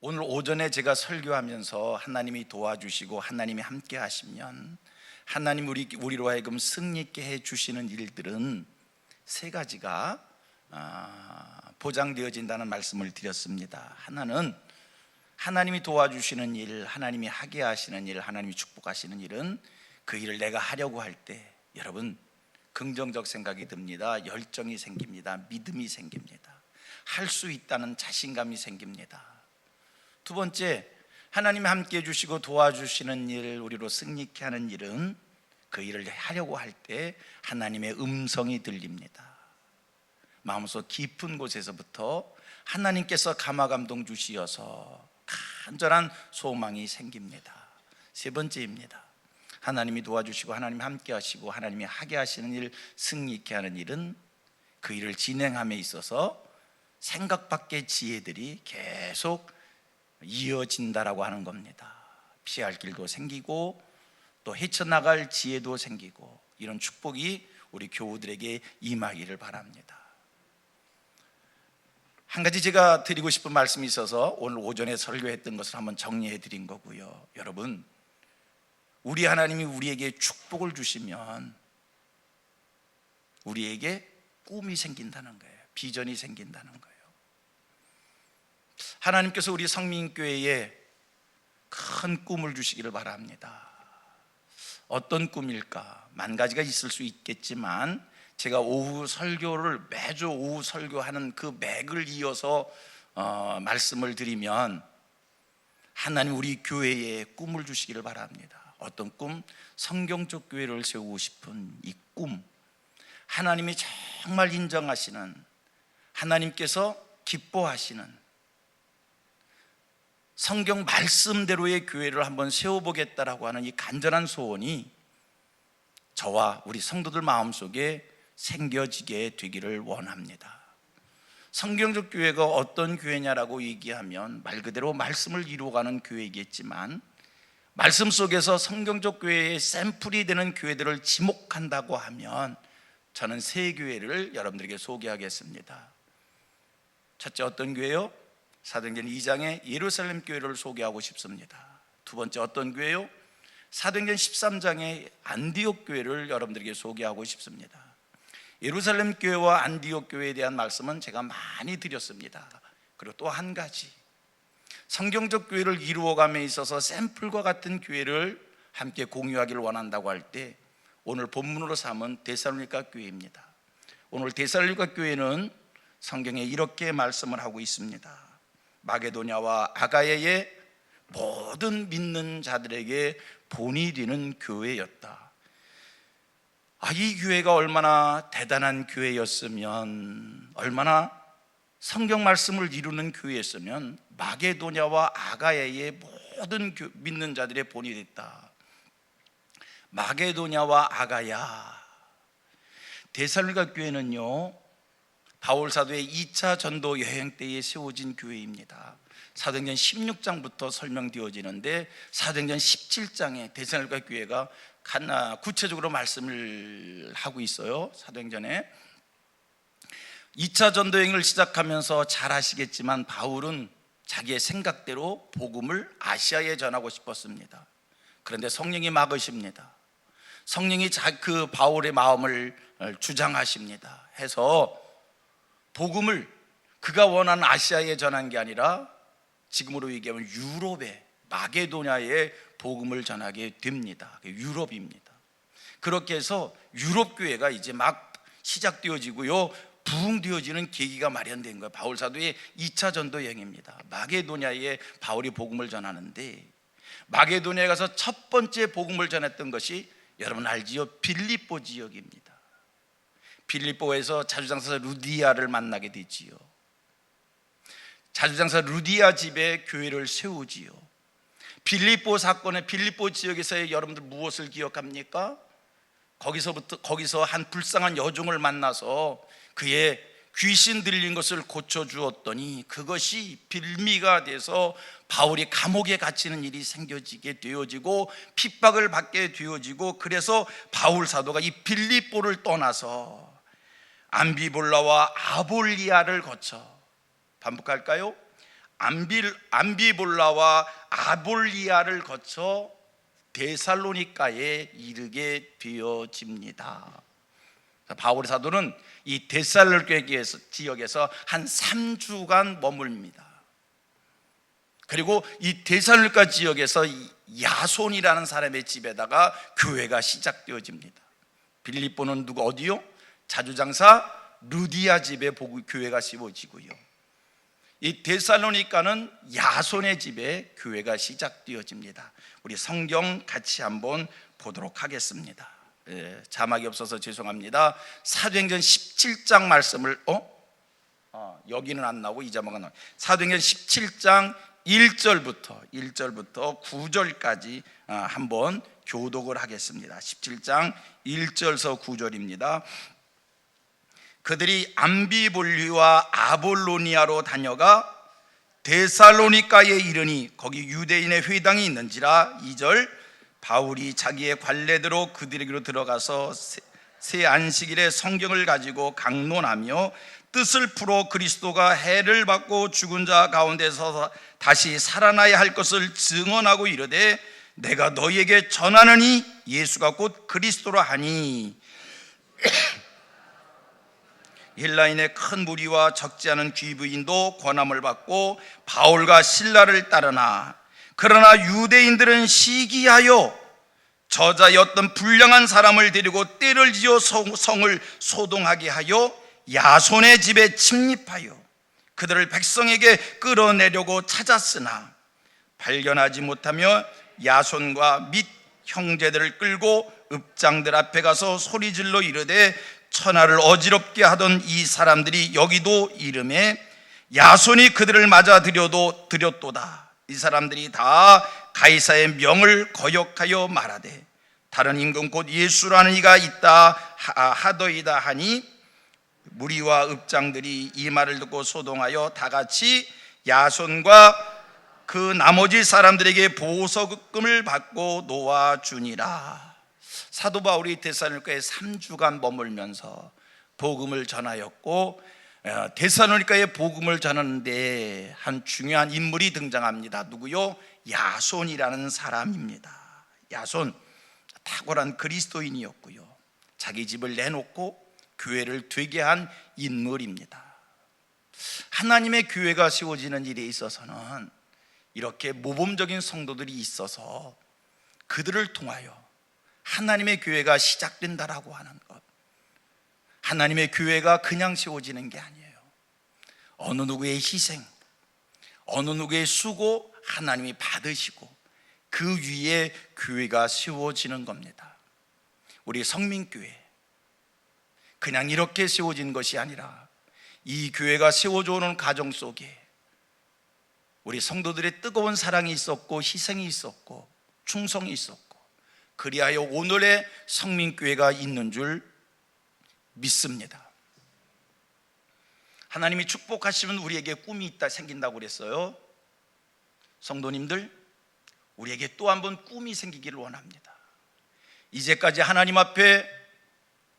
오늘 오전에 제가 설교하면서 하나님이 도와주시고 하나님이 함께 하시면 하나님 우리로 하여금 승리 있게 해주시는 일들은 세 가지가 보장되어진다는 말씀을 드렸습니다. 하나는 하나님이 도와주시는 일, 하나님이 하게 하시는 일, 하나님이 축복하시는 일은 그 일을 내가 하려고 할 때 여러분 긍정적 생각이 듭니다. 열정이 생깁니다. 믿음이 생깁니다. 할 수 있다는 자신감이 생깁니다. 두 번째, 하나님이 함께 해주시고 도와주시는 일, 우리로 승리케 하는 일은 그 일을 하려고 할 때 하나님의 음성이 들립니다. 마음속 깊은 곳에서부터 하나님께서 감화감동 주시어서 간절한 소망이 생깁니다. 세 번째입니다. 하나님이 도와주시고 하나님이 함께 하시고 하나님이 하게 하시는 일, 승리케 하는 일은 그 일을 진행함에 있어서 생각 밖의 지혜들이 계속 이어진다라고 하는 겁니다. 피할 길도 생기고 또 헤쳐나갈 지혜도 생기고 이런 축복이 우리 교우들에게 임하기를 바랍니다. 한 가지 제가 드리고 싶은 말씀이 있어서 오늘 오전에 설교했던 것을 한번 정리해 드린 거고요. 여러분, 우리 하나님이 우리에게 축복을 주시면 우리에게 꿈이 생긴다는 거예요. 비전이 생긴다는 거예요. 하나님께서 우리 성민교회에 큰 꿈을 주시기를 바랍니다. 어떤 꿈일까? 만 가지가 있을 수 있겠지만 제가 오후 설교를 매주 오후 설교하는 그 맥을 이어서 말씀을 드리면 하나님 우리 교회에 꿈을 주시기를 바랍니다. 어떤 꿈? 성경적 교회를 세우고 싶은 이 꿈, 하나님이 정말 인정하시는, 하나님께서 기뻐하시는 성경 말씀대로의 교회를 한번 세워보겠다라고 하는 이 간절한 소원이 저와 우리 성도들 마음속에 생겨지게 되기를 원합니다. 성경적 교회가 어떤 교회냐라고 얘기하면 말 그대로 말씀을 이루어가는 교회이겠지만 말씀 속에서 성경적 교회의 샘플이 되는 교회들을 지목한다고 하면 저는 세 교회를 여러분들에게 소개하겠습니다. 첫째, 어떤 교회요? 사도행전 2장의 예루살렘 교회를 소개하고 싶습니다. 두 번째, 어떤 교회요? 사도행전 13장의 안디옥 교회를 여러분들에게 소개하고 싶습니다. 예루살렘 교회와 안디옥 교회에 대한 말씀은 제가 많이 드렸습니다. 그리고 또 한 가지, 성경적 교회를 이루어감에 있어서 샘플과 같은 교회를 함께 공유하기를 원한다고 할 때 오늘 본문으로 삼은 데살로니가 교회입니다. 오늘 데살로니가 교회는 성경에 이렇게 말씀을 하고 있습니다. 마게도냐와 아가야의 모든 믿는 자들에게 본이 되는 교회였다. 이 교회가 얼마나 대단한 교회였으면, 얼마나 성경 말씀을 이루는 교회였으면 마게도냐와 아가야의 모든 믿는 자들의 본이 됐다. 마게도냐와 아가야, 데살로니가 교회는요 바울 사도의 2차 전도 여행 때에 세워진 교회입니다. 사도행전 16장부터 설명되어지는데 사도행전 17장에 데살로니가 교회가 구체적으로 말씀을 하고 있어요. 사도행전에 2차 전도 여행을 시작하면서 잘 아시겠지만 바울은 자기의 생각대로 복음을 아시아에 전하고 싶었습니다. 그런데 성령이 막으십니다. 성령이 그 바울의 마음을 주장하십니다. 해서 복음을 그가 원하는 아시아에 전한 게 아니라 지금으로 얘기하면 유럽에, 마게도냐에 복음을 전하게 됩니다. 유럽입니다. 그렇게 해서 유럽 교회가 이제 막 시작되어지고요, 부흥되어지는 계기가 마련된 거예요. 바울 사도의 2차 전도 여행입니다. 마게도냐에 바울이 복음을 전하는데, 마게도냐에 가서 첫 번째 복음을 전했던 것이 여러분 알지요? 빌립보 지역입니다. 빌립보에서 자주장사 루디아를 만나게 되지요. 자주장사 루디아 집에 교회를 세우지요. 빌립보 사건의 빌립보 지역에서 여러분들 무엇을 기억합니까? 거기서 한 불쌍한 여종을 만나서 그의 귀신 들린 것을 고쳐주었더니 그것이 빌미가 돼서 바울이 감옥에 갇히는 일이 생겨지게 되어지고 핍박을 받게 되어지고, 그래서 바울 사도가 이 빌립보를 떠나서 암비볼라와 아볼리아를 거쳐, 반복할까요? 암비볼라와 아볼리아를 거쳐 데살로니가에 이르게 되어집니다. 바울 사도는 이 데살로니가 지역에서 한 3주간 머물니다. 그리고 이 데살로니가 지역에서 야손이라는 사람의 집에다가 교회가 시작되어집니다. 빌립보는 누구 어디요? 자주장사 루디아 집에 교회가 세워지고요. 이 데살로니가는 야손의 집에 교회가 시작되어집니다. 우리 성경 같이 한번 보도록 하겠습니다. 자막이 없어서 죄송합니다. 사도행전 17장 말씀을 여기는 안 나오고 이 자막은 나와요. 사도행전 17장 1절부터 9절까지 한번 교독을 하겠습니다. 17장 1절서 9절입니다. 그들이 암비볼리와 아볼로니아로 다녀가 데살로니가에 이르니 거기 유대인의 회당이 있는지라. 2절 바울이 자기의 관례대로 그들에게로 들어가서 새 안식일에 성경을 가지고 강론하며 뜻을 풀어 그리스도가 해를 받고 죽은 자 가운데서 다시 살아나야 할 것을 증언하고 이르되 내가 너희에게 전하느니 예수가 곧 그리스도라 하니 헬라인의 큰 무리와 적지 않은 귀부인도 권함을 받고 바울과 실라를 따르나 그러나 유대인들은 시기하여 저자였던 불량한 사람을 데리고 떼를 지어 성을 소동하게 하여 야손의 집에 침입하여 그들을 백성에게 끌어내려고 찾았으나 발견하지 못하며 야손과 및 형제들을 끌고 읍장들 앞에 가서 소리질러 이르되 천하를 어지럽게 하던 이 사람들이 여기도 이름에 야손이 그들을 맞아 들였도다. 이 사람들이 다 가이사의 명을 거역하여 말하되 다른 임금 곧 예수라는 이가 있다 하더이다 하니 무리와 읍장들이 이 말을 듣고 소동하여 다 같이 야손과 그 나머지 사람들에게 보석금을 받고 놓아주니라. 사도 바울이 데살로니가에 3주간 머물면서 복음을 전하였고 데살로니가에 복음을 전하는데 한 중요한 인물이 등장합니다. 누구요? 야손이라는 사람입니다. 야손, 탁월한 그리스도인이었고요, 자기 집을 내놓고 교회를 되게 한 인물입니다. 하나님의 교회가 세워지는 일에 있어서는 이렇게 모범적인 성도들이 있어서 그들을 통하여 하나님의 교회가 시작된다라고 하는 것, 하나님의 교회가 그냥 세워지는 게 아니에요. 어느 누구의 희생, 어느 누구의 수고 하나님이 받으시고 그 위에 교회가 세워지는 겁니다. 우리 성민교회 그냥 이렇게 세워진 것이 아니라 이 교회가 세워져 오는 과정 속에 우리 성도들의 뜨거운 사랑이 있었고 희생이 있었고 충성이 있었고 그리하여 오늘의 성민교회가 있는 줄 믿습니다. 하나님이 축복하시면 우리에게 꿈이 생긴다고 그랬어요. 성도님들, 우리에게 또 한 번 꿈이 생기기를 원합니다. 이제까지 하나님 앞에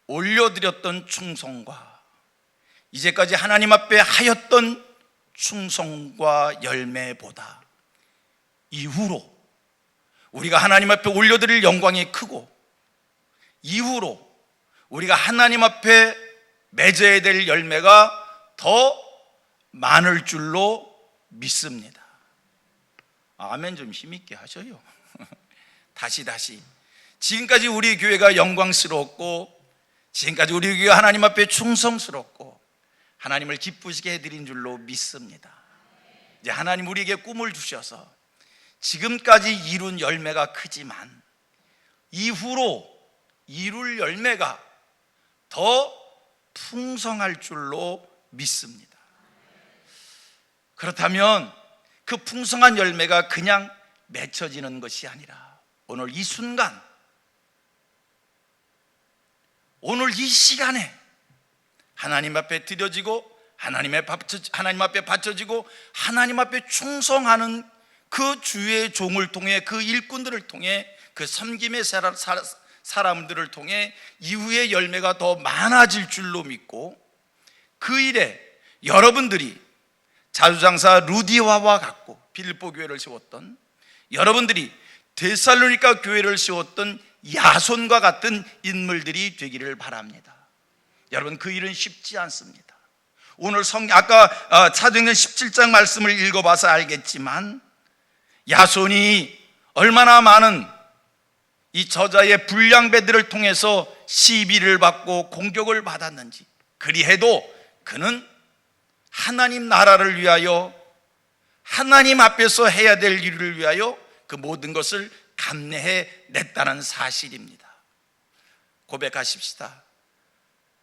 올려드렸던 충성과 이제까지 하나님 앞에 하였던 충성과 열매보다 이후로 우리가 하나님 앞에 올려드릴 영광이 크고 이후로 우리가 하나님 앞에 맺어야 될 열매가 더 많을 줄로 믿습니다. 아멘 좀 힘있게 하셔요. 다시 지금까지 우리 교회가 영광스러웠고 지금까지 우리 교회가 하나님 앞에 충성스럽고 하나님을 기쁘시게 해드린 줄로 믿습니다. 이제 하나님 우리에게 꿈을 주셔서 지금까지 이룬 열매가 크지만 이후로 이룰 열매가 더 풍성할 줄로 믿습니다. 그렇다면 그 풍성한 열매가 그냥 맺혀지는 것이 아니라 오늘 이 순간, 오늘 이 시간에 하나님 앞에 드려지고 하나님 앞에 바쳐지고 하나님 앞에 충성하는 그 주의 종을 통해 그 일꾼들을 통해 그 섬김의 사람들을 통해 이후의 열매가 더 많아질 줄로 믿고 그 일에 여러분들이 자주장사 루디와와 같고 빌립보 교회를 세웠던, 여러분들이 데살로니가 교회를 세웠던 야손과 같은 인물들이 되기를 바랍니다. 여러분, 그 일은 쉽지 않습니다. 오늘 아까 사도행전 17장 말씀을 읽어봐서 알겠지만, 야손이 얼마나 많은 이 저자의 불량배들을 통해서 시비를 받고 공격을 받았는지, 그리해도 그는 하나님 나라를 위하여, 하나님 앞에서 해야 될 일을 위하여 그 모든 것을 감내해 냈다는 사실입니다. 고백하십시다.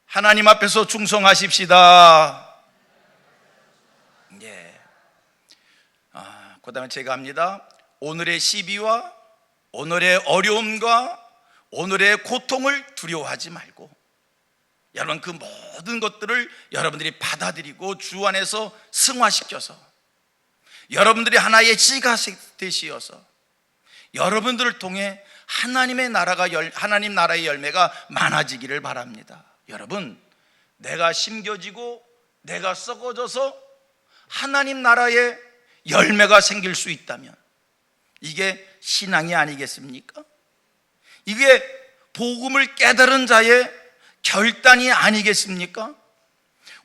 하나님 앞에서 충성하십시다. 예. 그 다음에 제가 합니다. 오늘의 시비와 오늘의 어려움과 오늘의 고통을 두려워하지 말고, 여러분, 그 모든 것들을 여러분들이 받아들이고 주 안에서 승화시켜서 여러분들이 하나의 씨가 되시어서 여러분들을 통해 하나님 나라의 열매가 많아지기를 바랍니다. 여러분, 내가 심겨지고 내가 썩어져서 하나님 나라의 열매가 생길 수 있다면 이게 신앙이 아니겠습니까? 이게 복음을 깨달은 자의 결단이 아니겠습니까?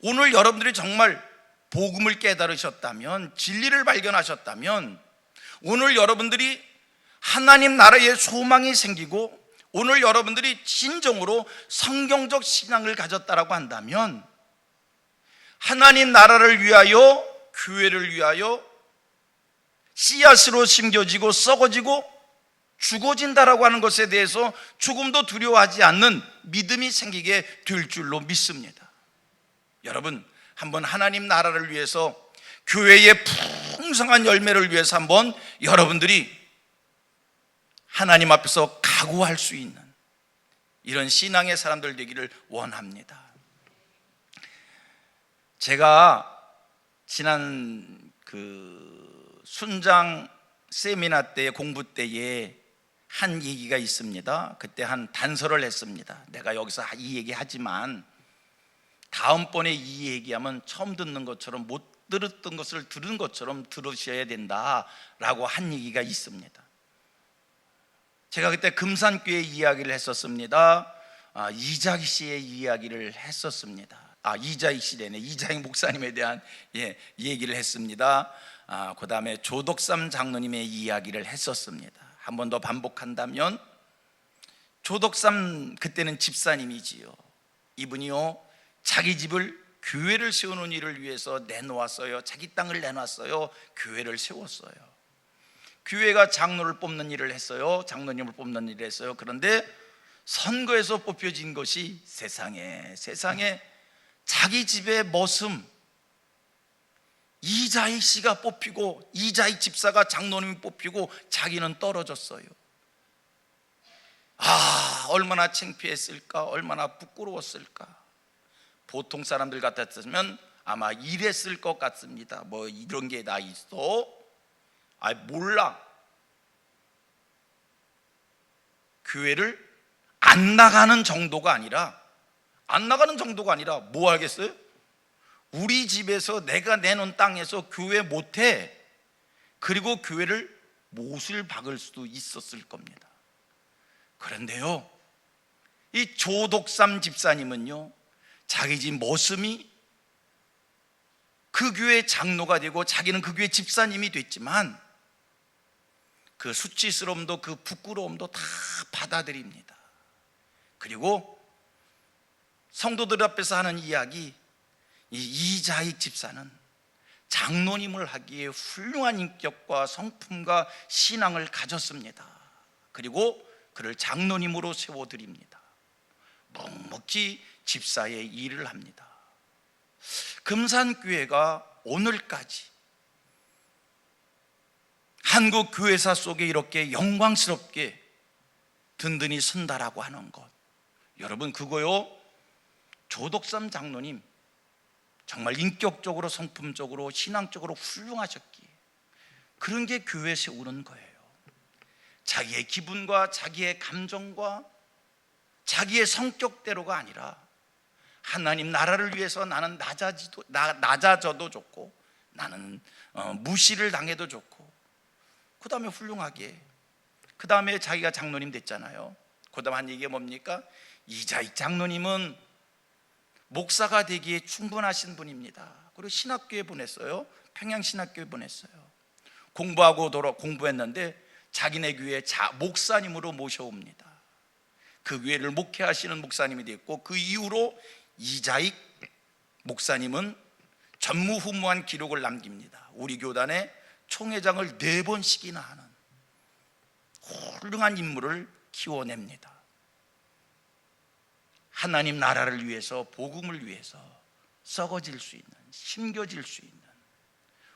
오늘 여러분들이 정말 복음을 깨달으셨다면, 진리를 발견하셨다면, 오늘 여러분들이 하나님 나라의 소망이 생기고 오늘 여러분들이 진정으로 성경적 신앙을 가졌다라고 한다면, 하나님 나라를 위하여, 교회를 위하여 씨앗으로 심겨지고 썩어지고 죽어진다라고 하는 것에 대해서 조금도 두려워하지 않는 믿음이 생기게 될 줄로 믿습니다. 여러분, 한번 하나님 나라를 위해서, 교회의 풍성한 열매를 위해서 한번 여러분들이 하나님 앞에서 각오할 수 있는 이런 신앙의 사람들 되기를 원합니다. 제가 지난 순장 세미나 때, 공부 때에 한 얘기가 있습니다. 그때 한 단서를 했습니다. 내가 여기서 이 얘기 하지만 다음번에 이 얘기하면 처음 듣는 것처럼, 못 들었던 것을 들은 것처럼 들으셔야 된다라고 한 얘기가 있습니다. 제가 그때 금산교회 이야기를 했었습니다. 이자익 씨의 이야기를 했었습니다. 이자익 씨래네. 이자익 목사님에 대한 얘기를 했습니다. 그 다음에 조덕삼 장로님의 이야기를 했었습니다. 한 번 더 반복한다면, 조덕삼, 그때는 집사님이지요. 이분이요, 자기 집을, 교회를 세우는 일을 위해서 내놓았어요. 자기 땅을 내놨어요. 교회를 세웠어요. 교회가 장로를 뽑는 일을 했어요. 장로님을 뽑는 일을 했어요. 그런데 선거에서 뽑혀진 것이 세상에 자기 집의 머슴 이자익 씨가 뽑히고, 이자익 집사가 장로님이 뽑히고 자기는 떨어졌어요. 얼마나 창피했을까, 얼마나 부끄러웠을까. 보통 사람들 같았으면 아마 이랬을 것 같습니다. 뭐 이런 게 다 있어? 몰라. 교회를 안 나가는 정도가 아니라 뭐 하겠어요? 우리 집에서, 내가 내놓은 땅에서 교회 못해. 그리고 교회를 못을 박을 수도 있었을 겁니다. 그런데요, 이 조덕삼 집사님은요, 자기 집 머슴이 그 교회 장로가 되고 자기는 그 교회 집사님이 됐지만 그 수치스러움도 그 부끄러움도 다 받아들입니다. 그리고 성도들 앞에서 하는 이야기, 이 이자익 집사는 장로님을 하기에 훌륭한 인격과 성품과 신앙을 가졌습니다. 그리고 그를 장로님으로 세워드립니다. 묵묵히 집사의 일을 합니다. 금산교회가 오늘까지 한국 교회사 속에 이렇게 영광스럽게 든든히 선다라고 하는 것, 여러분, 그거요, 조덕삼 장로님 정말 인격적으로, 성품적으로, 신앙적으로 훌륭하셨기에 그런 게 교회 세우는 거예요. 자기의 기분과 자기의 감정과 자기의 성격대로가 아니라 하나님 나라를 위해서 나는 낮아져도 좋고 나는 무시를 당해도 좋고, 그 다음에 훌륭하게, 그 다음에 자기가 장로님 됐잖아요. 그 다음 한 얘기가 뭡니까? 이자익 장로님은 목사가 되기에 충분하신 분입니다. 그리고 신학교에 보냈어요. 평양신학교에 보냈어요. 공부했는데 자기네 교회 목사님으로 모셔옵니다. 그 교회를 목회하시는 목사님이 됐고, 그 이후로 이자익 목사님은 전무후무한 기록을 남깁니다. 우리 교단의 총회장을 4번씩이나 하는 훌륭한 인물을 키워냅니다. 하나님 나라를 위해서, 복음을 위해서 썩어질 수 있는, 심겨질 수 있는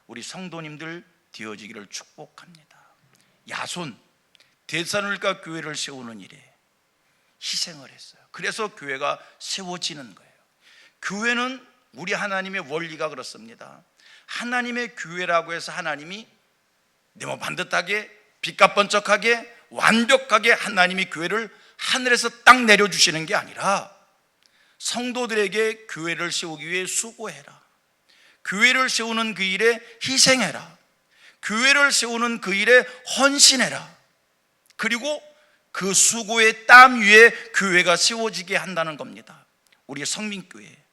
우리 성도님들 되어지기를 축복합니다. 야손, 데살로니가 교회를 세우는 일에 희생을 했어요. 그래서 교회가 세워지는 거예요. 교회는 우리 하나님의 원리가 그렇습니다. 하나님의 교회라고 해서 하나님이 네모 반듯하게, 빛과 번쩍하게, 완벽하게 하나님이 교회를 하늘에서 딱 내려주시는 게 아니라, 성도들에게 교회를 세우기 위해 수고해라, 교회를 세우는 그 일에 희생해라, 교회를 세우는 그 일에 헌신해라, 그리고 그 수고의 땀 위에 교회가 세워지게 한다는 겁니다. 우리 성민교회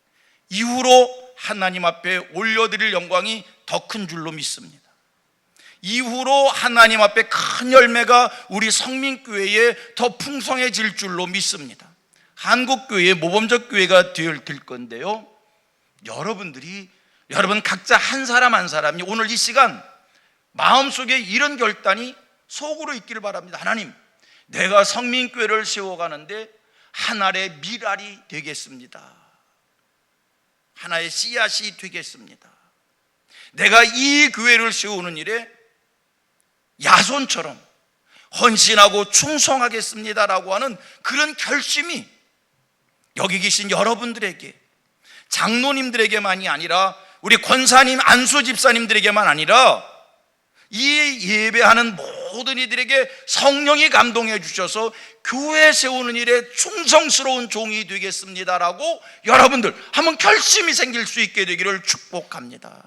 이후로 하나님 앞에 올려드릴 영광이 더 큰 줄로 믿습니다. 이후로 하나님 앞에 큰 열매가 우리 성민교회에 더 풍성해질 줄로 믿습니다. 한국교회의 모범적 교회가 될 건데요, 여러분 각자 한 사람 한 사람이 오늘 이 시간 마음속에 이런 결단이 속으로 있기를 바랍니다. 하나님, 내가 성민교회를 세워가는데 하나의 밀알이 되겠습니다. 하나의 씨앗이 되겠습니다. 내가 이 교회를 세우는 일에 야손처럼 헌신하고 충성하겠습니다라고 하는 그런 결심이 여기 계신 여러분들에게, 장로님들에게만이 아니라 우리 권사님, 안수 집사님들에게만 아니라 이 예배하는 모든 이들에게 성령이 감동해 주셔서 교회 세우는 일에 충성스러운 종이 되겠습니다라고 여러분들 한번 결심이 생길 수 있게 되기를 축복합니다.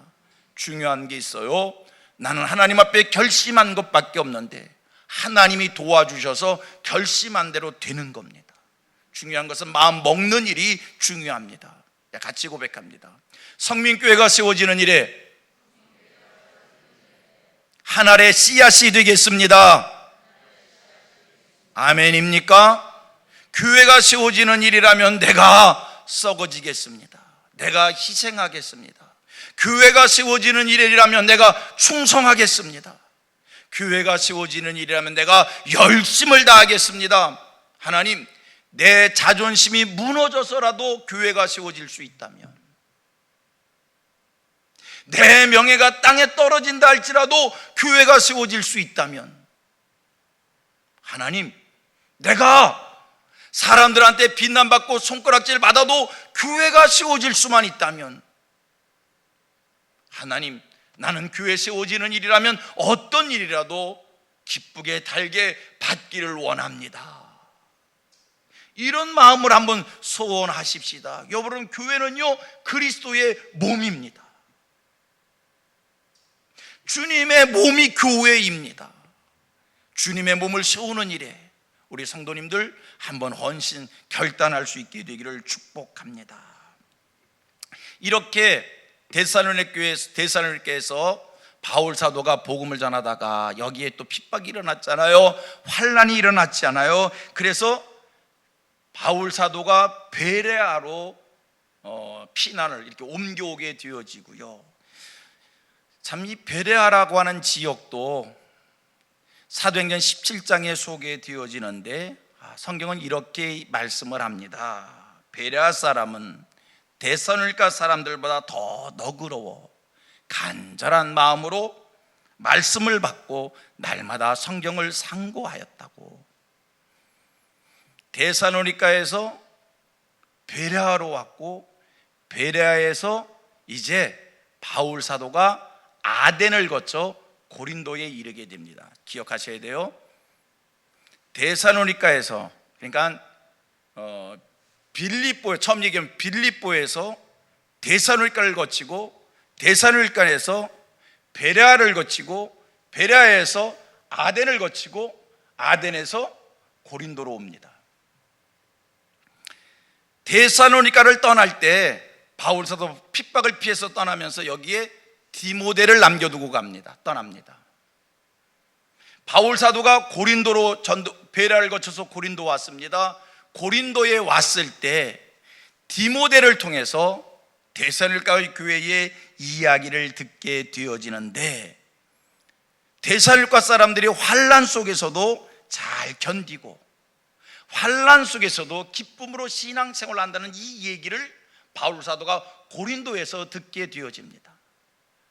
중요한 게 있어요. 나는 하나님 앞에 결심한 것밖에 없는데 하나님이 도와주셔서 결심한 대로 되는 겁니다. 중요한 것은 마음 먹는 일이 중요합니다. 같이 고백합니다. 성민교회가 세워지는 일에 하나의 씨앗이 되겠습니다. 아멘입니까? 교회가 세워지는 일이라면 내가 썩어지겠습니다. 내가 희생하겠습니다. 교회가 세워지는 일이라면 내가 충성하겠습니다. 교회가 세워지는 일이라면 내가 열심을 다하겠습니다. 하나님, 내 자존심이 무너져서라도 교회가 세워질 수 있다면, 내 명예가 땅에 떨어진다 할지라도 교회가 세워질 수 있다면, 하나님, 내가 사람들한테 비난받고 손가락질 받아도 교회가 세워질 수만 있다면, 하나님, 나는 교회 세워지는 일이라면 어떤 일이라도 기쁘게 달게 받기를 원합니다. 이런 마음을 한번 소원하십시다. 여러분, 교회는요 그리스도의 몸입니다. 주님의 몸이 교회입니다. 주님의 몸을 세우는 일에 우리 성도님들 한번 헌신 결단할 수 있게 되기를 축복합니다. 이렇게 데살로니가에서 바울 사도가 복음을 전하다가 여기에 또 핍박이 일어났잖아요. 환난이 일어났잖아요. 그래서 바울 사도가 베레아로 피난을 이렇게 옮겨오게 되어지고요. 참 이 베레아라고 하는 지역도 사도행전 17장에 소개되어지는데 성경은 이렇게 말씀을 합니다. 베레아 사람은 데살로니가 사람들보다 더 너그러워 간절한 마음으로 말씀을 받고 날마다 성경을 상고하였다고. 데살로니가에서 베레아로 왔고, 베레아에서 이제 바울 사도가 아덴을 거쳐 고린도에 이르게 됩니다. 기억하셔야 돼요. 데살로니가에서, 그러니까 빌립보, 처음 얘기하면 빌립보에서 데살로니가를 거치고 데살로니가에서 베레아를 거치고 베레아에서 아덴을 거치고 아덴에서 고린도로 옵니다. 데살로니가를 떠날 때 바울 사도 핍박을 피해서 떠나면서 여기에 디모데를 남겨두고 떠납니다. 바울 사도가 고린도로 베레아를 거쳐서 고린도 왔습니다. 고린도에 왔을 때 디모데를 통해서 데살로니가 교회의 이야기를 듣게 되어지는데, 데살로니가 사람들이 환난 속에서도 잘 견디고 환난 속에서도 기쁨으로 신앙생활을 한다는 이 얘기를 바울 사도가 고린도에서 듣게 되어집니다.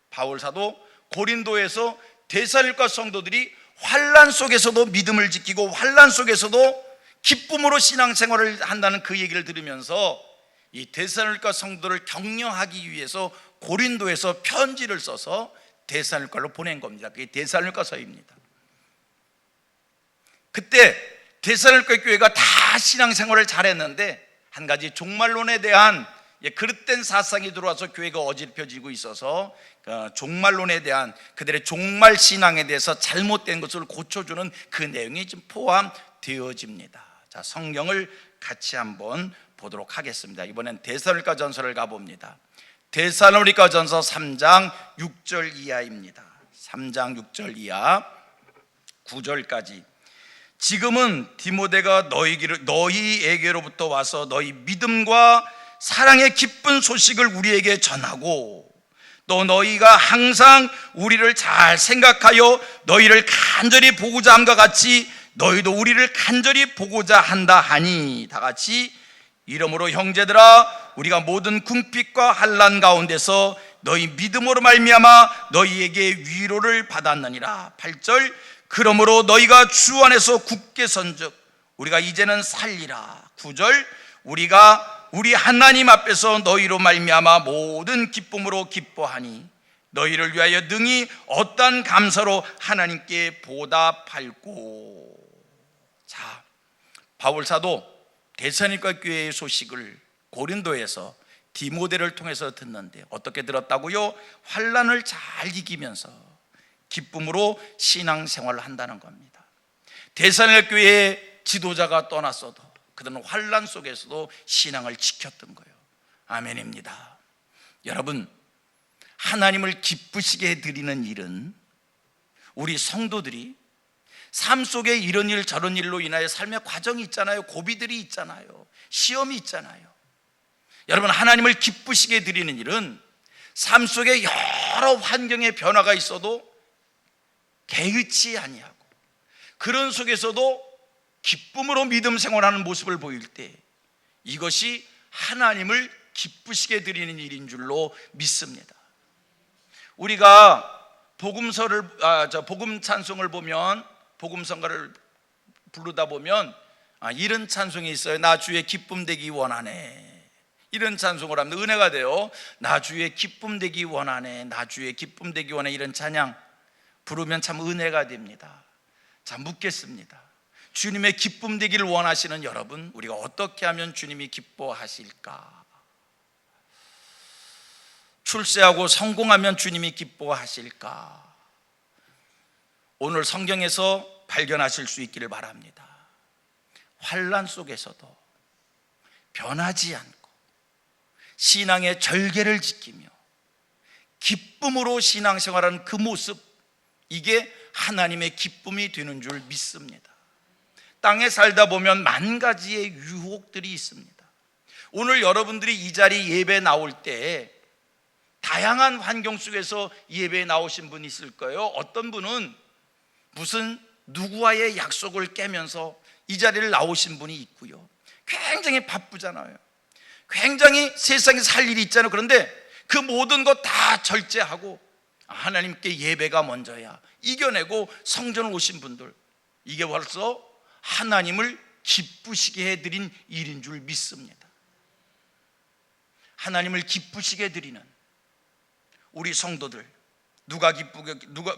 바울 사도 고린도에서 데살로니가 성도들이 환난 속에서도 믿음을 지키고 환난 속에서도 기쁨으로 신앙생활을 한다는 그 얘기를 들으면서 이 데살로니가 성도를 격려하기 위해서 고린도에서 편지를 써서 데살로니가로 보낸 겁니다. 그게 데살로니가서입니다. 그때 데살로니가 교회가 다 신앙생활을 잘했는데 한 가지 종말론에 대한 그릇된 사상이 들어와서 교회가 어지럽혀지고 있어서 종말론에 대한 그들의 종말 신앙에 대해서 잘못된 것을 고쳐주는 그 내용이 좀 포함되어집니다. 자, 성경을 같이 한번 보도록 하겠습니다. 이번엔 데살로니가 전서를 가봅니다. 데살로니가 전서 3장 6절 이하입니다. 3장 6절 이하 9절까지. 지금은 디모데가 너희에게로부터 와서 너희 믿음과 사랑의 기쁜 소식을 우리에게 전하고, 또 너희가 항상 우리를 잘 생각하여 너희를 간절히 보고자 함과 같이 너희도 우리를 간절히 보고자 한다 하니, 다 같이 이러므로 형제들아, 우리가 모든 궁핍과 환난 가운데서 너희 믿음으로 말미암아 너희에게 위로를 받았느니라. 8절. 그러므로 너희가 주 안에서 굳게 선즉 우리가 이제는 살리라. 9절. 우리가 우리 하나님 앞에서 너희로 말미암아 모든 기쁨으로 기뻐하니 너희를 위하여 능히 어떠한 감사로 하나님께 보답할고. 자, 바울 사도 데살로니가 교회의 소식을 고린도에서 디모데를 통해서 듣는데 어떻게 들었다고요? 환난을 잘 이기면서 기쁨으로 신앙생활을 한다는 겁니다. 데살로니가 교회의 지도자가 떠났어도 그들은 환난 속에서도 신앙을 지켰던 거예요. 아멘입니다. 여러분, 하나님을 기쁘시게 해드리는 일은 우리 성도들이 삶 속에 이런 일 저런 일로 인하여 삶의 과정이 있잖아요. 고비들이 있잖아요. 시험이 있잖아요. 여러분, 하나님을 기쁘시게 드리는 일은 삶 속에 여러 환경의 변화가 있어도 개의치 아니하고 그런 속에서도 기쁨으로 믿음 생활하는 모습을 보일 때 이것이 하나님을 기쁘시게 드리는 일인 줄로 믿습니다. 우리가 복음 찬송을 보면, 복음성가를 부르다 보면 이런 찬송이 있어요. 나 주의 기쁨 되기 원하네. 이런 찬송을 하면 은혜가 돼요. 나 주의 기쁨 되기 원하네. 나 주의 기쁨 되기 원해. 이런 찬양 부르면 참 은혜가 됩니다. 자, 묻겠습니다. 주님의 기쁨 되기를 원하시는 여러분, 우리가 어떻게 하면 주님이 기뻐하실까? 출세하고 성공하면 주님이 기뻐하실까? 오늘 성경에서 발견하실 수 있기를 바랍니다. 환난 속에서도 변하지 않고 신앙의 절개를 지키며 기쁨으로 신앙생활하는 그 모습, 이게 하나님의 기쁨이 되는 줄 믿습니다. 땅에 살다 보면 만 가지의 유혹들이 있습니다. 오늘 여러분들이 이 자리 예배 나올 때 다양한 환경 속에서 예배에 나오신 분이 있을 거예요. 어떤 분은 무슨 누구와의 약속을 깨면서 이 자리를 나오신 분이 있고요. 굉장히 바쁘잖아요. 굉장히 세상에서 할 일이 있잖아요. 그런데 그 모든 것 다 절제하고 하나님께 예배가 먼저야 이겨내고 성전을 오신 분들, 이게 벌써 하나님을 기쁘시게 해드린 일인 줄 믿습니다. 하나님을 기쁘시게 해드리는 우리 성도들,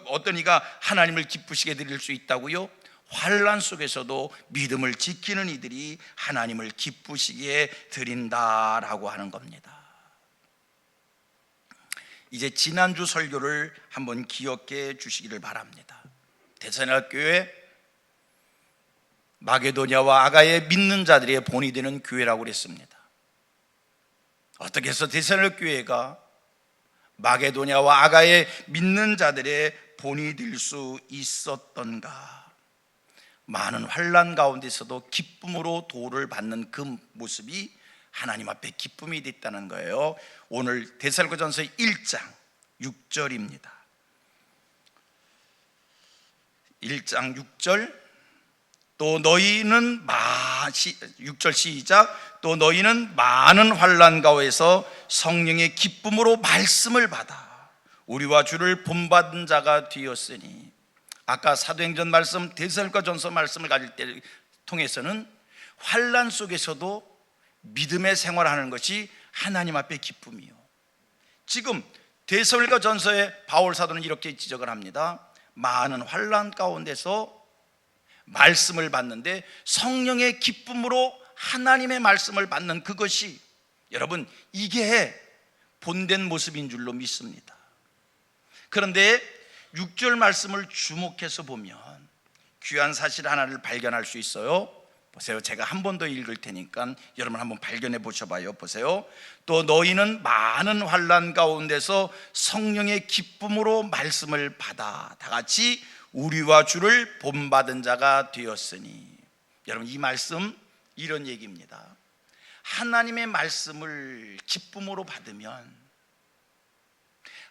어떤 이가 하나님을 기쁘시게 드릴 수 있다고요? 환난 속에서도 믿음을 지키는 이들이 하나님을 기쁘시게 드린다라고 하는 겁니다. 이제 지난주 설교를 한번 기억해 주시기를 바랍니다. 데살로니가 교회, 마게도냐와 아가의 믿는 자들의 본이 되는 교회라고 그랬습니다. 어떻게 해서 데살로니가 교회가 마게도냐와 아가의 믿는 자들의 본이 될 수 있었던가? 많은 환난 가운데서도 기쁨으로 도를 받는 그 모습이 하나님 앞에 기쁨이 됐다는 거예요. 오늘 데살로니가전서 1장 6절입니다. 1장 6절, 또 너희는 6절 시작. 또 너희는 많은 환난 가운데서 성령의 기쁨으로 말씀을 받아 우리와 주를 본받은 자가 되었으니. 아까 사도행전 말씀, 데살로니가전서 말씀을 가질 때 통해서는 환난 속에서도 믿음의 생활하는 것이 하나님 앞에 기쁨이요. 지금 데살로니가전서에 바울 사도는 이렇게 지적을 합니다. 많은 환난 가운데서 말씀을 받는데 성령의 기쁨으로 하나님의 말씀을 받는 그것이, 여러분, 이게 본된 모습인 줄로 믿습니다. 그런데 6절 말씀을 주목해서 보면 귀한 사실 하나를 발견할 수 있어요. 보세요. 제가 한 번 더 읽을 테니까 여러분 한번 발견해 보셔봐요. 보세요. 또 너희는 많은 환난 가운데서 성령의 기쁨으로 말씀을 받아 다 같이 우리와 주를 본받은 자가 되었으니. 여러분, 이 말씀 이런 얘기입니다. 하나님의 말씀을 기쁨으로 받으면,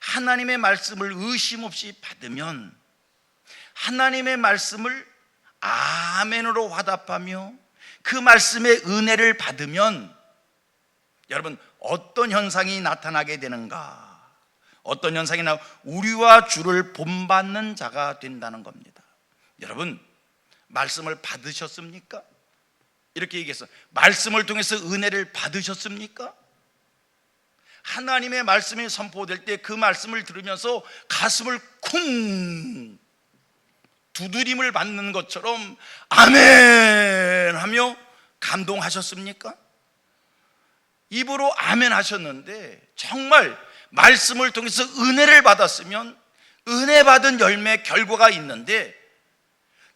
하나님의 말씀을 의심 없이 받으면, 하나님의 말씀을 아멘으로 화답하며 그 말씀의 은혜를 받으면, 여러분, 어떤 현상이 나타나게 되는가? 어떤 현상이 우리와 주를 본받는 자가 된다는 겁니다. 여러분, 말씀을 받으셨습니까? 이렇게 얘기해서 말씀을 통해서 은혜를 받으셨습니까? 하나님의 말씀이 선포될 때 그 말씀을 들으면서 가슴을 쿵 두드림을 받는 것처럼 아멘 하며 감동하셨습니까? 입으로 아멘 하셨는데 정말 말씀을 통해서 은혜를 받았으면 은혜 받은 열매 결과가 있는데,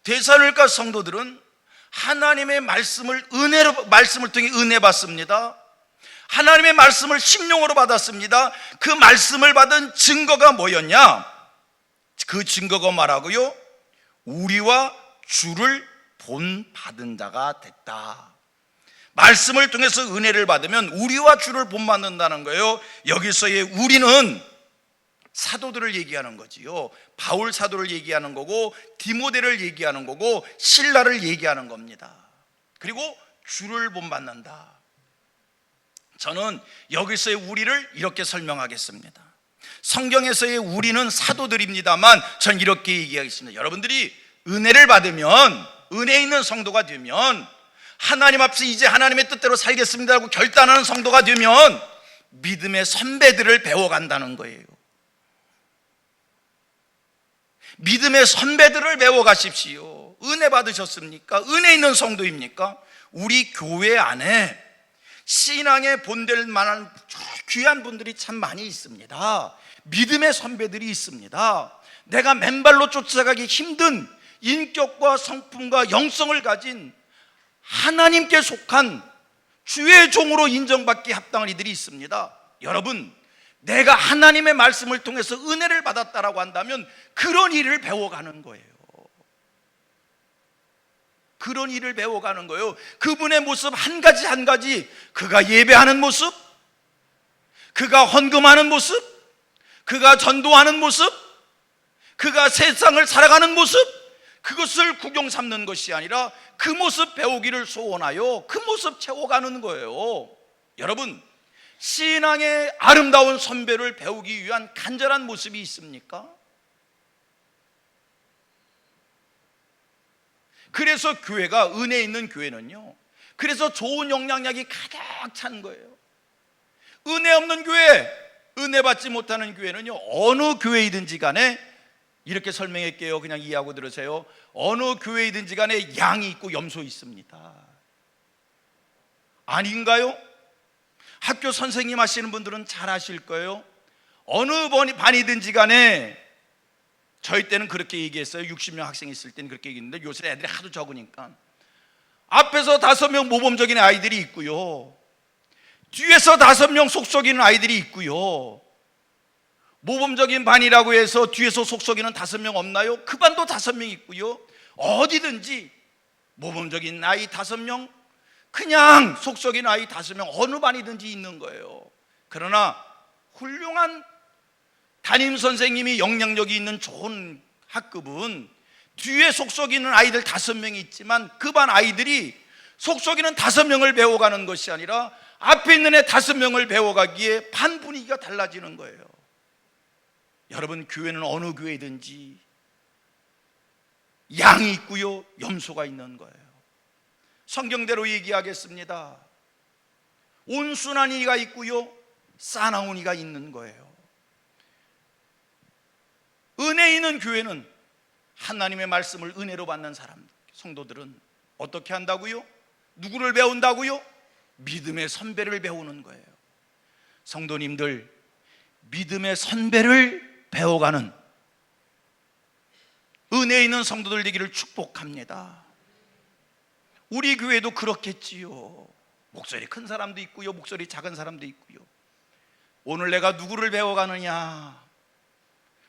데살로니가 성도들은 하나님의 말씀을 통해 은혜 받습니다. 하나님의 말씀을 심령으로 받았습니다. 그 말씀을 받은 증거가 뭐였냐? 그 증거가 말하고요, 우리와 주를 본받은 자가 됐다. 말씀을 통해서 은혜를 받으면 우리와 주를 본받는다는 거예요. 여기서의 우리는 사도들을 얘기하는 거지요. 바울 사도를 얘기하는 거고, 디모데를 얘기하는 거고, 실라를 얘기하는 겁니다. 그리고 주를 본받는다. 저는 여기서의 우리를 이렇게 설명하겠습니다. 성경에서의 우리는 사도들입니다만 전 이렇게 얘기하겠습니다. 여러분들이 은혜를 받으면, 은혜 있는 성도가 되면, 하나님 앞에서 이제 하나님의 뜻대로 살겠습니다 하고 결단하는 성도가 되면 믿음의 선배들을 배워간다는 거예요. 믿음의 선배들을 배워가십시오. 은혜 받으셨습니까? 은혜 있는 성도입니까? 우리 교회 안에 신앙에 본될 만한 귀한 분들이 참 많이 있습니다. 믿음의 선배들이 있습니다. 내가 맨발로 쫓아가기 힘든 인격과 성품과 영성을 가진 하나님께 속한 주의 종으로 인정받기 합당한 이들이 있습니다. 여러분, 내가 하나님의 말씀을 통해서 은혜를 받았다라고 한다면 그런 일을 배워가는 거예요. 그런 일을 배워가는 거예요. 그분의 모습 한 가지 한 가지, 그가 예배하는 모습, 그가 헌금하는 모습, 그가 전도하는 모습, 그가 세상을 살아가는 모습, 그것을 구경 삼는 것이 아니라 그 모습 배우기를 소원하여 그 모습 채워가는 거예요. 여러분, 신앙의 아름다운 선배를 배우기 위한 간절한 모습이 있습니까? 그래서 교회가, 은혜 있는 교회는요, 그래서 좋은 영향력이 가득 찬 거예요. 은혜 없는 교회, 은혜 받지 못하는 교회는요, 어느 교회이든지 간에, 이렇게 설명할게요. 그냥 이해하고 들으세요. 어느 교회이든지 간에 양이 있고 염소 있습니다. 아닌가요? 학교 선생님 하시는 분들은 잘 아실 거예요. 어느 반이든지 간에 저희 때는 그렇게 얘기했어요. 60명 학생이 있을 때는 그렇게 얘기했는데 요새 애들이 하도 적으니까 앞에서 5명 모범적인 아이들이 있고요, 뒤에서 5명 속썩이는 아이들이 있고요. 모범적인 반이라고 해서 뒤에서 속썩이는 5명 없나요? 그 반도 5명 있고요. 어디든지 모범적인 아이 5명, 그냥 속썩이는 아이 5명, 어느 반이든지 있는 거예요. 그러나 훌륭한 담임 선생님이 영향력이 있는 좋은 학급은 뒤에 속썩이는 아이들 5명이 있지만 그 반 아이들이 속썩이는 5명을 배워가는 것이 아니라 앞에 있는 애 5명을 배워가기에 반 분위기가 달라지는 거예요. 여러분, 교회는 어느 교회든지 양이 있고요, 염소가 있는 거예요. 성경대로 얘기하겠습니다. 온순한 이가 있고요, 싸나운 이가 있는 거예요. 은혜 있는 교회는 하나님의 말씀을 은혜로 받는 사람, 성도들은 어떻게 한다고요? 누구를 배운다고요? 믿음의 선배를 배우는 거예요. 성도님들, 믿음의 선배를 배워가는 은혜 있는 성도들 되기를 축복합니다. 우리 교회도 그렇겠지요. 목소리 큰 사람도 있고요, 목소리 작은 사람도 있고요. 오늘 내가 누구를 배워가느냐,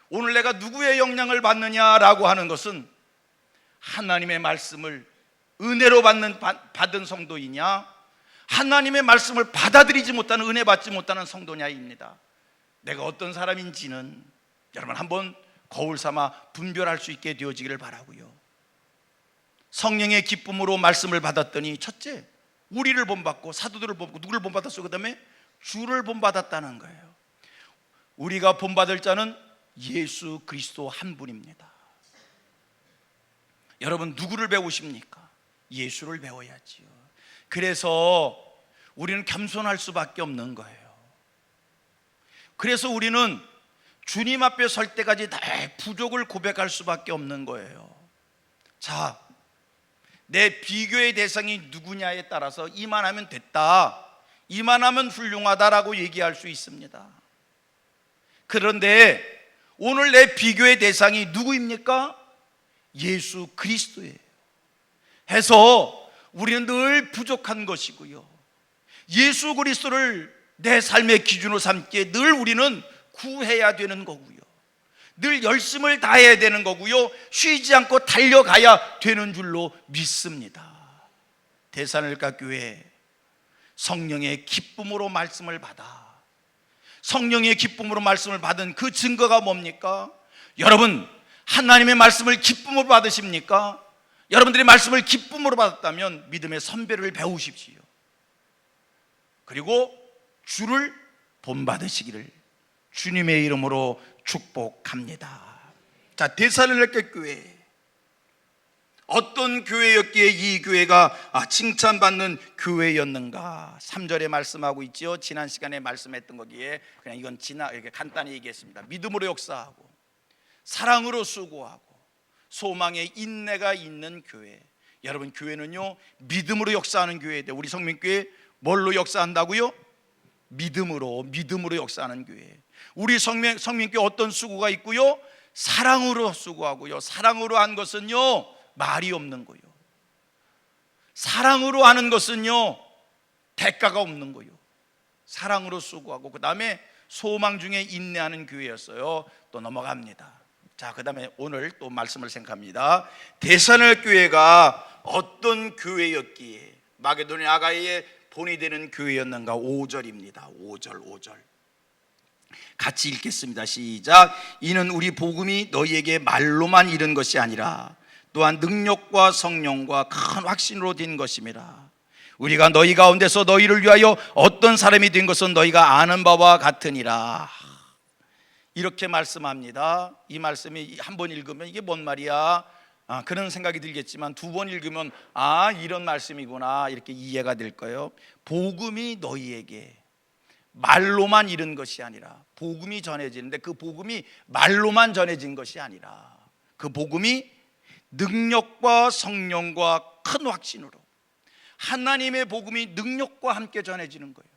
오늘 내가 누구의 영향을 받느냐라고 하는 것은 하나님의 말씀을 은혜로 받은 성도이냐, 하나님의 말씀을 받아들이지 못하는, 은혜 받지 못하는 성도냐입니다. 내가 어떤 사람인지는 여러분 한번 거울 삼아 분별할 수 있게 되어지기를 바라고요. 성령의 기쁨으로 말씀을 받았더니 첫째, 우리를 본받고 사도들을 본받고 누구를 본받았어요? 그 다음에 주를 본받았다는 거예요. 우리가 본받을 자는 예수 그리스도 한 분입니다. 여러분, 누구를 배우십니까? 예수를 배워야지요. 그래서 우리는 겸손할 수밖에 없는 거예요. 그래서 우리는 주님 앞에 설 때까지 나의 부족을 고백할 수밖에 없는 거예요. 자, 내 비교의 대상이 누구냐에 따라서 이만하면 됐다, 이만하면 훌륭하다라고 얘기할 수 있습니다. 그런데 오늘 내 비교의 대상이 누구입니까? 예수 그리스도예요. 해서 우리는 늘 부족한 것이고요, 예수 그리스도를 내 삶의 기준으로 삼기에 늘 우리는 구해야 되는 거고요, 늘 열심을 다해야 되는 거고요, 쉬지 않고 달려가야 되는 줄로 믿습니다. 대산을가 교회, 성령의 기쁨으로 말씀을 받아, 성령의 기쁨으로 말씀을 받은 그 증거가 뭡니까? 여러분, 하나님의 말씀을 기쁨으로 받으십니까? 여러분들이 말씀을 기쁨으로 받았다면 믿음의 선배를 배우십시오. 그리고 주를 본받으시기를 주님의 이름으로 축복합니다. 자, 데살로니가 교회, 어떤 교회였기에 이 교회가 칭찬받는 교회였는가? 3절에 말씀하고 있죠. 지난 시간에 말씀했던 거기에 그냥 이건 이렇게 간단히 얘기했습니다. 믿음으로 역사하고 사랑으로 수고하고 소망에 인내가 있는 교회. 여러분, 교회는요 믿음으로 역사하는 교회인데 우리 성민교회 뭘로 역사한다고요? 믿음으로 역사하는 교회. 우리 성민교회 어떤 수고가 있고요? 사랑으로 수고하고요. 사랑으로 한 것은요 말이 없는 거요. 사랑으로 하는 것은요 대가가 없는 거요. 사랑으로 수고하고 그 다음에 소망 중에 인내하는 교회였어요. 또 넘어갑니다. 자, 그 다음에 오늘 또 말씀을 생각합니다. 데살로니가 교회가 어떤 교회였기에 마게도냐 아가이에 본이 되는 교회였는가? 5절입니다. 5절 같이 읽겠습니다. 시작. 이는 우리 복음이 너희에게 말로만 이른 것이 아니라 또한 능력과 성령과 큰 확신으로 된 것임이라. 우리가 너희 가운데서 너희를 위하여 어떤 사람이 된 것은 너희가 아는 바와 같으니라. 이렇게 말씀합니다. 이 말씀이 한 번 읽으면 이게 뭔 말이야? 그런 생각이 들겠지만 두 번 읽으면 이런 말씀이구나 이렇게 이해가 될 거예요. 복음이 너희에게 말로만 이른 것이 아니라, 복음이 전해지는데 그 복음이 말로만 전해진 것이 아니라 그 복음이 능력과 성령과 큰 확신으로, 하나님의 복음이 능력과 함께 전해지는 거예요.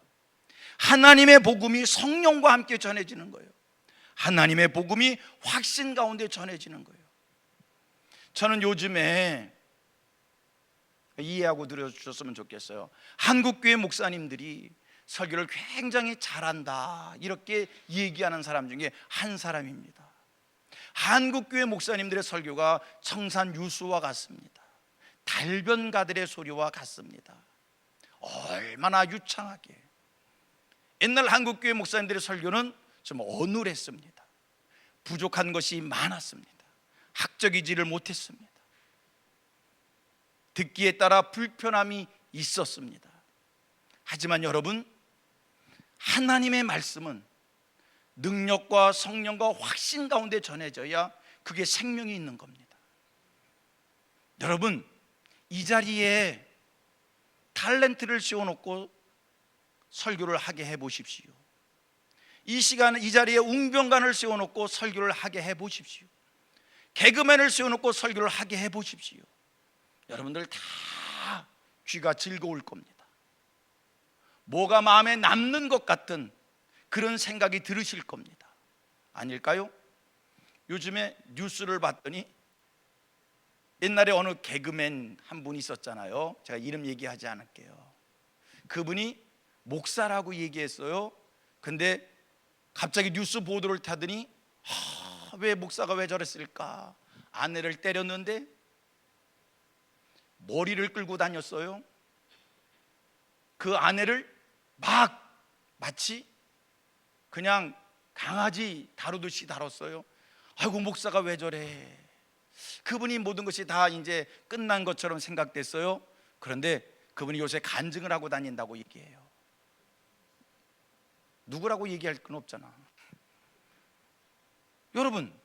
하나님의 복음이 성령과 함께 전해지는 거예요. 하나님의 복음이 확신 가운데 전해지는 거예요. 저는 요즘에 이해하고 들어주셨으면 좋겠어요. 한국교회 목사님들이 설교를 굉장히 잘한다 이렇게 얘기하는 사람 중에 한 사람입니다. 한국교회 목사님들의 설교가 청산 유수와 같습니다. 달변가들의 소리와 같습니다. 얼마나 유창하게. 옛날 한국교회 목사님들의 설교는 좀 어눌했습니다. 부족한 것이 많았습니다. 학적이지를 못했습니다. 듣기에 따라 불편함이 있었습니다. 하지만 여러분, 하나님의 말씀은 능력과 성령과 확신 가운데 전해져야 그게 생명이 있는 겁니다. 여러분, 이 자리에 탤런트를 씌워놓고 설교를 하게 해보십시오. 이 시간에 이 자리에 웅변관을 씌워놓고 설교를 하게 해보십시오. 개그맨을 씌워놓고 설교를 하게 해보십시오. 여러분들 다 귀가 즐거울 겁니다. 뭐가 마음에 남는 것 같은 그런 생각이 들으실 겁니다. 아닐까요? 요즘에 뉴스를 봤더니 옛날에 어느 개그맨 한 분이 있었잖아요. 제가 이름 얘기하지 않을게요. 그분이 목사라고 얘기했어요. 근데 갑자기 뉴스 보도를 타더니 왜 목사가 왜 저랬을까? 아내를 때렸는데 머리를 끌고 다녔어요. 그 아내를 막 마치 그냥 강아지 다루듯이 다뤘어요. 아이고, 목사가 왜 저래? 그분이 모든 것이 다 이제 끝난 것처럼 생각됐어요. 그런데 그분이 요새 간증을 하고 다닌다고 얘기해요. 누구라고 얘기할 건 없잖아. 여러분,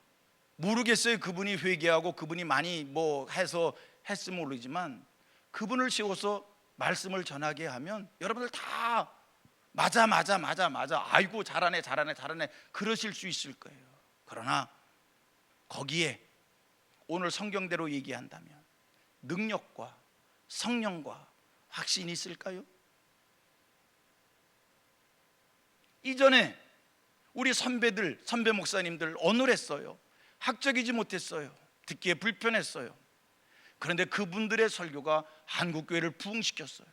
모르겠어요. 그분이 회개하고 그분이 많이 뭐 해서 했으면 모르지만 그분을 세워서 말씀을 전하게 하면 여러분들 다 맞아 아이고 잘하네 그러실 수 있을 거예요. 그러나 거기에 오늘 성경대로 얘기한다면 능력과 성령과 확신이 있을까요? 이전에 우리 선배 목사님들 어눌했어요. 학적이지 못했어요. 듣기에 불편했어요. 그런데 그분들의 설교가 한국교회를 부흥시켰어요.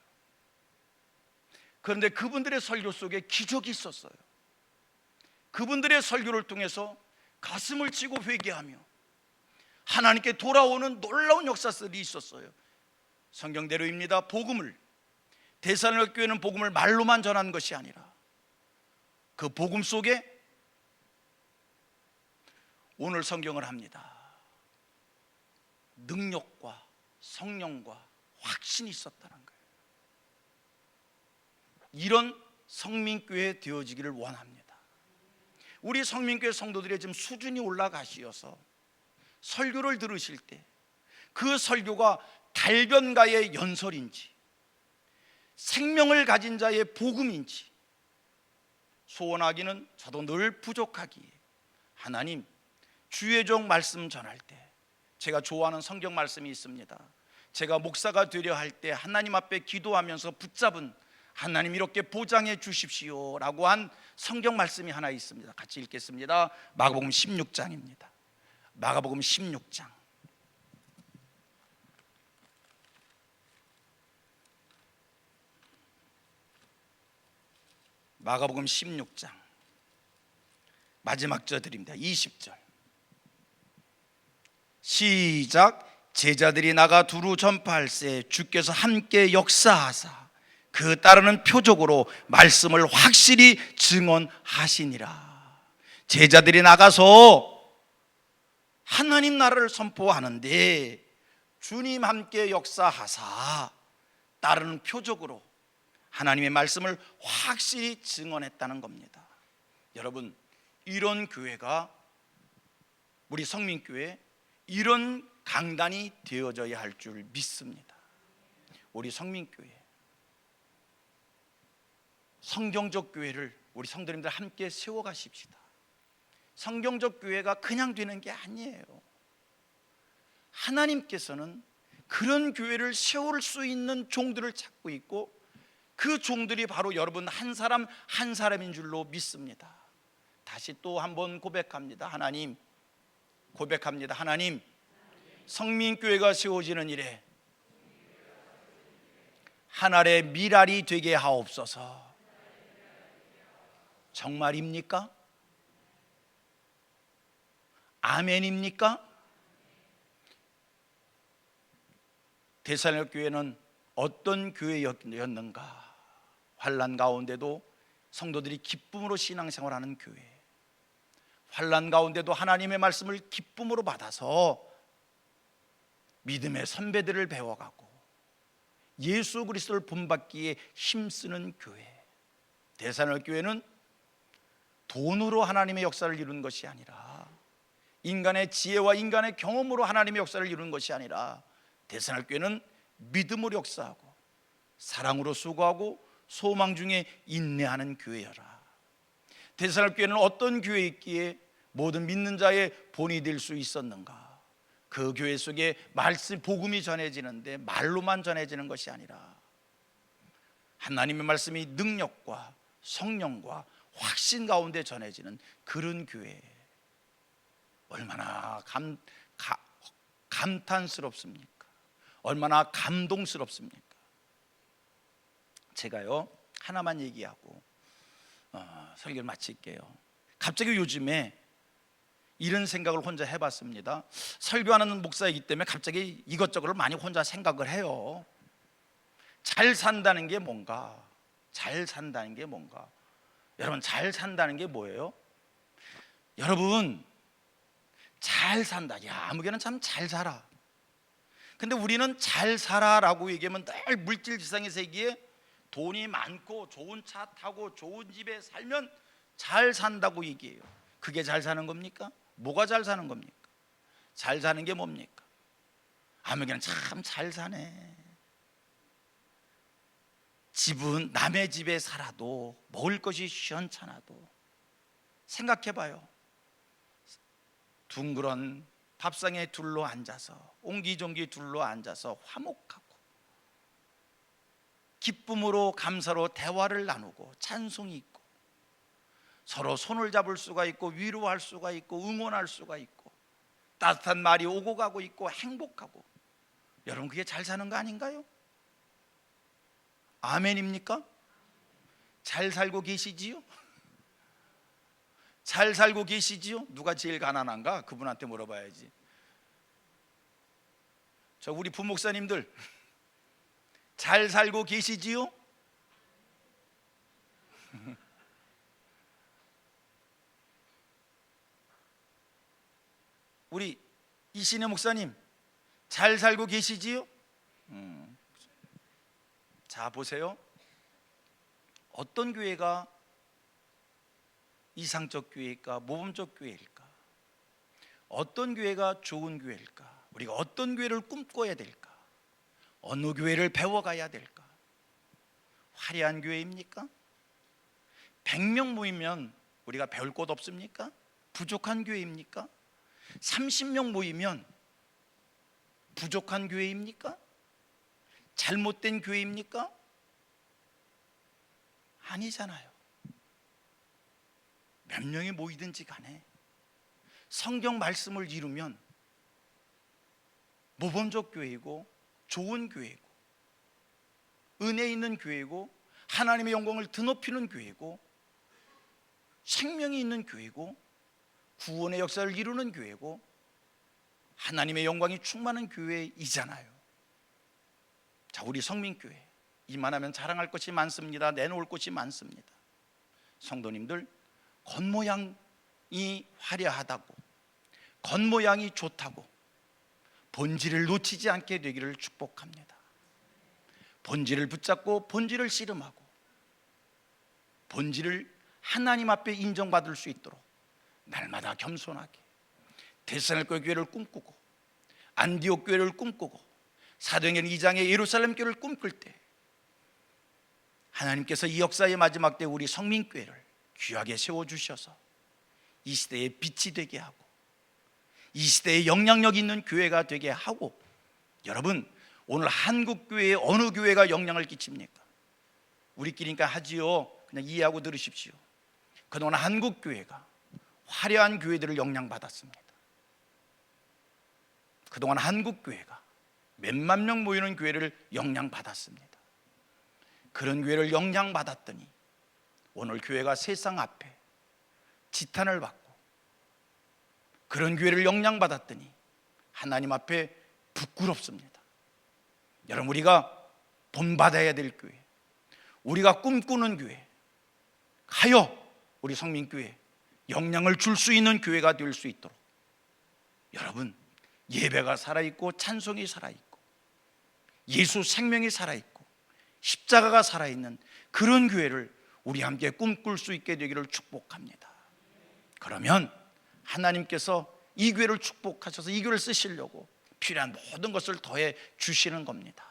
그런데 그분들의 설교 속에 기적이 있었어요. 그분들의 설교를 통해서 가슴을 치고 회개하며 하나님께 돌아오는 놀라운 역사들이 있었어요. 성경대로입니다. 복음을, 데살로니가 교회는 복음을 말로만 전하는 것이 아니라 그 복음 속에 오늘 성경을 합니다. 능력과 성령과 확신이 있었다는 거예요. 이런 성민교회 되어지기를 원합니다. 우리 성민교회 성도들의 지금 수준이 올라가시어서 설교를 들으실 때 그 설교가 달변가의 연설인지 생명을 가진 자의 복음인지 소원하기는 저도 늘 부족하기에 하나님, 주의 종 말씀 전할 때 제가 좋아하는 성경 말씀이 있습니다. 제가 목사가 되려 할 때 하나님 앞에 기도하면서 붙잡은 하나님 이렇게 보장해 주십시오 라고 한 성경 말씀이 하나 있습니다. 같이 읽겠습니다. 마가복음 16장입니다. 마가복음 16장. 마가복음 16장 마지막 절들입니다. 20절 시작. 제자들이 나가 두루 전파할세 주께서 함께 역사하사 그 따르는 표적으로 말씀을 확실히 증언하시니라. 제자들이 나가서 하나님 나라를 선포하는데 주님 함께 역사하사 따르는 표적으로 하나님의 말씀을 확실히 증언했다는 겁니다. 여러분, 이런 교회가 우리 성민교회 이런 강단이 되어져야 할 줄 믿습니다. 우리 성민교회 성경적 교회를 우리 성도님들 함께 세워가십시다. 성경적 교회가 그냥 되는 게 아니에요. 하나님께서는 그런 교회를 세울 수 있는 종들을 찾고 있고 그 종들이 바로 여러분 한 사람 한 사람인 줄로 믿습니다. 다시 또 한번 고백합니다. 하나님, 고백합니다. 하나님, 성민교회가 세워지는 일에 하늘의 미랄이 되게 하옵소서. 정말입니까? 아멘입니까? 데살로니가 교회는 어떤 교회였는가? 환난 가운데도 성도들이 기쁨으로 신앙생활하는 교회, 환난 가운데도 하나님의 말씀을 기쁨으로 받아서 믿음의 선배들을 배워가고 예수 그리스도를 본받기에 힘쓰는 교회. 데살로니가 교회는 돈으로 하나님의 역사를 이루는 것이 아니라, 인간의 지혜와 인간의 경험으로 하나님의 역사를 이루는 것이 아니라, 데살로니가 교회는 믿음으로 역사하고 사랑으로 수고하고 소망 중에 인내하는 교회여라. 데살로니가 교회는 어떤 교회였기에 모든 믿는 자의 본이 될 수 있었는가? 그 교회 속에 말씀, 복음이 전해지는데 말로만 전해지는 것이 아니라 하나님의 말씀이 능력과 성령과 확신 가운데 전해지는 그런 교회. 얼마나 감탄스럽습니까? 얼마나 감동스럽습니까? 제가요 하나만 얘기하고 설교를 마칠게요. 갑자기 요즘에 이런 생각을 혼자 해봤습니다. 설교하는 목사이기 때문에 갑자기 이것저것을 많이 혼자 생각을 해요. 잘 산다는 게 뭔가? 잘 산다는 게 뭔가? 여러분, 잘 산다는 게 뭐예요? 여러분, 잘 산다. 야, 아무개는 참 잘 살아. 근데 우리는 잘 살아라고 얘기하면 늘 물질지상의 세계에 돈이 많고 좋은 차 타고 좋은 집에 살면 잘 산다고 얘기해요. 그게 잘 사는 겁니까? 뭐가 잘 사는 겁니까? 잘 사는 게 뭡니까? 아무개는 참 잘 사네. 집은 남의 집에 살아도 먹을 것이 시원찮아도, 생각해봐요. 둥그런 밥상에 둘러 앉아서 옹기종기 둘러 앉아서 화목하고 기쁨으로 감사로 대화를 나누고 찬송이 있고 서로 손을 잡을 수가 있고 위로할 수가 있고 응원할 수가 있고 따뜻한 말이 오고 가고 있고 행복하고, 여러분 그게 잘 사는 거 아닌가요? 아멘입니까? 잘 살고 계시지요? 잘 살고 계시지요? 누가 제일 가난한가? 그분한테 물어봐야지. 저 우리 부목사님들 잘 살고 계시지요? 우리 이신혜 목사님 잘 살고 계시지요? 자, 보세요. 어떤 교회가 이상적 교회일까? 모범적 교회일까? 어떤 교회가 좋은 교회일까? 우리가 어떤 교회를 꿈꿔야 될까? 어느 교회를 배워가야 될까? 화려한 교회입니까? 100명 모이면 우리가 배울 곳 없습니까? 부족한 교회입니까? 30명 모이면 부족한 교회입니까? 잘못된 교회입니까? 아니잖아요. 몇 명이 모이든지 간에 성경 말씀을 이루면 모범적 교회이고 좋은 교회이고 은혜 있는 교회이고 하나님의 영광을 드높이는 교회이고 생명이 있는 교회이고 구원의 역사를 이루는 교회고 하나님의 영광이 충만한 교회이잖아요. 자, 우리 성민교회 이만하면 자랑할 것이 많습니다. 내놓을 것이 많습니다. 성도님들, 겉모양이 화려하다고, 겉모양이 좋다고 본질을 놓치지 않게 되기를 축복합니다. 본질을 붙잡고 본질을 씨름하고 본질을 하나님 앞에 인정받을 수 있도록 날마다 겸손하게 데살로니가 교회를 꿈꾸고 안디옥 교회를 꿈꾸고 사도행전 2장의 예루살렘 교회를 꿈꿀 때 하나님께서 이 역사의 마지막 때 우리 성민교회를 귀하게 세워주셔서 이 시대의 빛이 되게 하고 이 시대에 영향력 있는 교회가 되게 하고, 여러분 오늘 한국교회에 어느 교회가 영향을 끼칩니까? 우리끼리니까 하지요. 그냥 이해하고 들으십시오. 그동안 한국교회가 화려한 교회들을 영향받았습니다. 그동안 한국 교회가 몇만 명 모이는 교회를 영향받았습니다. 그런 교회를 영향받았더니 오늘 교회가 세상 앞에 지탄을 받고, 그런 교회를 영향받았더니 하나님 앞에 부끄럽습니다. 여러분, 우리가 본받아야 될 교회, 우리가 꿈꾸는 교회, 하여 우리 성민교회 영향을 줄 수 있는 교회가 될 수 있도록 여러분, 예배가 살아있고 찬송이 살아있고 예수 생명이 살아있고 십자가가 살아있는 그런 교회를 우리 함께 꿈꿀 수 있게 되기를 축복합니다. 그러면 하나님께서 이 교회를 축복하셔서 이 교회를 쓰시려고 필요한 모든 것을 더해 주시는 겁니다.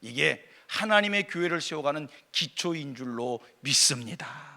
이게 하나님의 교회를 세워가는 기초인 줄로 믿습니다.